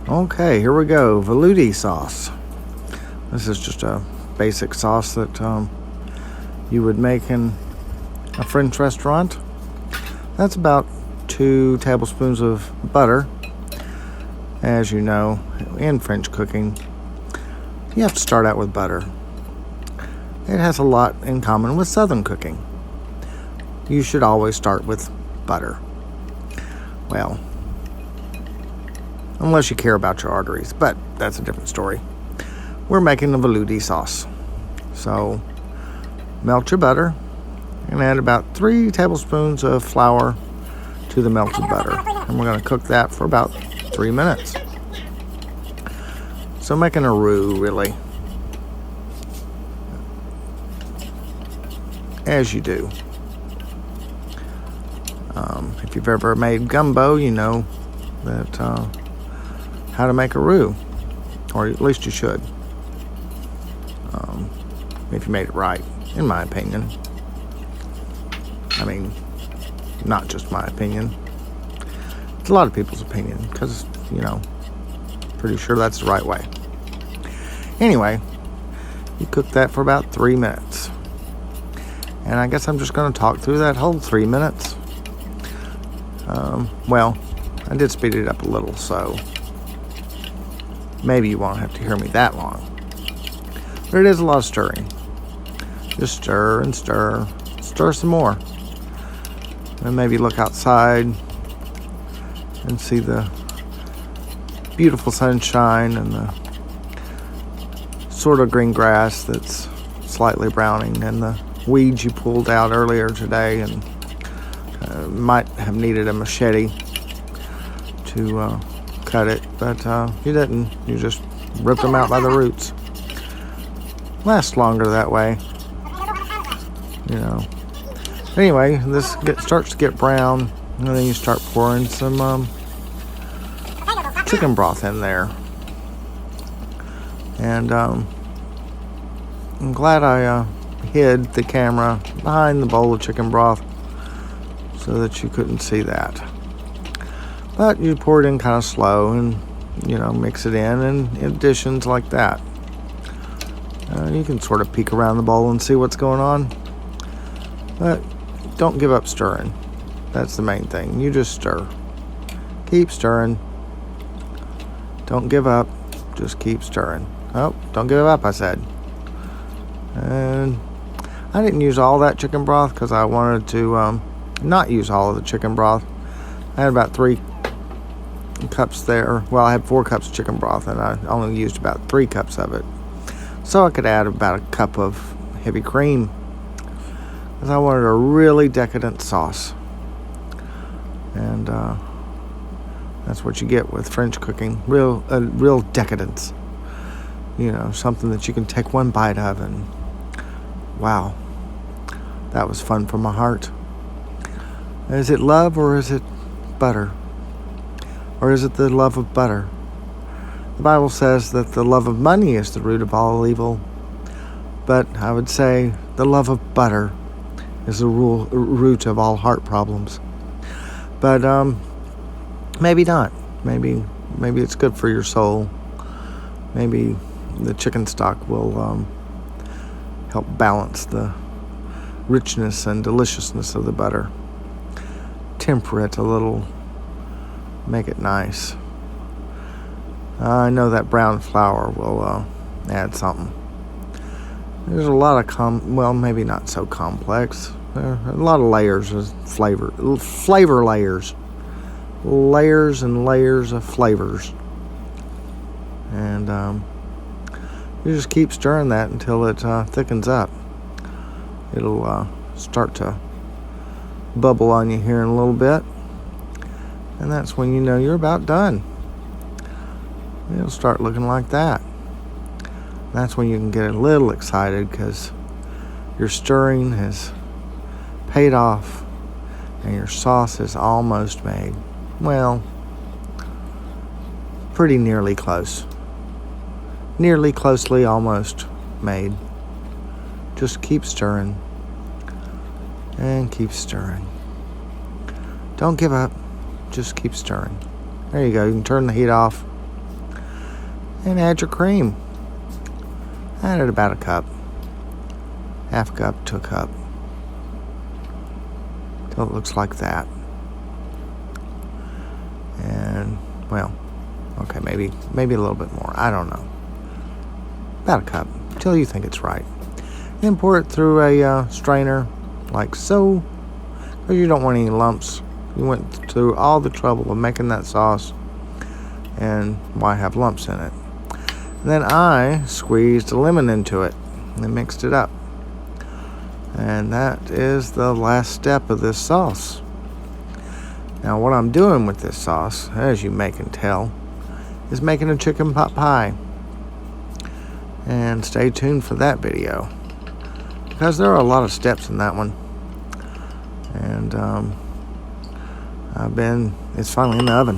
Okay, here we go. Veloute sauce. This is just a basic sauce that you would make in a French restaurant. That's about 2 tablespoons of butter. As you know, in French cooking, you have to start out with butter. It has a lot in common with Southern cooking. You should always start with butter. Well, unless you care about your arteries, but that's a different story. We're making a veloute sauce. So, melt your butter and add about 3 tablespoons of flour to the melted butter. And we're going to cook that for about 3 minutes. So making a roux, really. As you do. If you've ever made gumbo, you know that how to make a roux. Or at least you should. If you made it right, in my opinion. I mean, not just my opinion. It's a lot of people's opinion, because, you know, pretty sure that's the right way. Anyway, you cook that for about 3 minutes. And I guess I'm just going to talk through that whole 3 minutes. Well, I did speed it up a little, so maybe you won't have to hear me that long. But it is a lot of stirring. Just stir and stir. Stir some more. And maybe look outside and see the beautiful sunshine and the sort of green grass that's slightly browning and the weeds you pulled out earlier today and might have needed a machete to cut it, but you didn't. You just ripped them out by the roots. Lasts longer that way, you know. Anyway, this starts to get brown, and then you start pouring some chicken broth in there. And I'm glad I hid the camera behind the bowl of chicken broth so that you couldn't see that. But you pour it in kind of slow and, you know, mix it in additions like that. You can sort of peek around the bowl and see what's going on. But don't give up stirring. That's the main thing. You just stir. Keep stirring. Don't give up. Just keep stirring. Oh, don't give up, I said. And I didn't use all that chicken broth because I wanted to not use all of the chicken broth. I had about 3 cups there. Well, I had 4 cups of chicken broth, and I only used about 3 cups of it. So I could add about a cup of heavy cream, because I wanted a really decadent sauce. And that's what you get with French cooking. Real decadence. You know, something that you can take one bite of and, wow, that was fun for my heart. Is it love or is it butter? Or is it the love of butter? The Bible says that the love of money is the root of all evil. But I would say the love of butter is the root of all heart problems. But maybe not. Maybe it's good for your soul. Maybe the chicken stock will help balance the richness and deliciousness of the butter. Temper it a little. Make it nice. I know that brown flour will add something. There's a lot of well, maybe not so complex. There are a lot of layers of flavor layers. Layers and layers of flavors. And you just keep stirring that until it thickens up. It'll start to bubble on you here in a little bit. And that's when you know you're about done. It'll start looking like that. That's when you can get a little excited because your stirring has paid off and your sauce is almost made. Well, pretty nearly close. Nearly, closely, almost made. Just keep stirring and keep stirring. Don't give up. Just keep stirring. There you go. You can turn the heat off. and add your cream. I added about a cup, half a cup to a cup, till it looks like that. And well, okay, maybe a little bit more. I don't know. About a cup, till you think it's right. Then pour it through a strainer, like so, because you don't want any lumps. You went through all the trouble of making that sauce, and why have lumps in it? And then I squeezed a lemon into it and mixed it up. And that is the last step of this sauce. Now what I'm doing with this sauce, as you may can tell, is making a chicken pot pie. And stay tuned for that video, because there are a lot of steps in that one. And it's finally in the oven.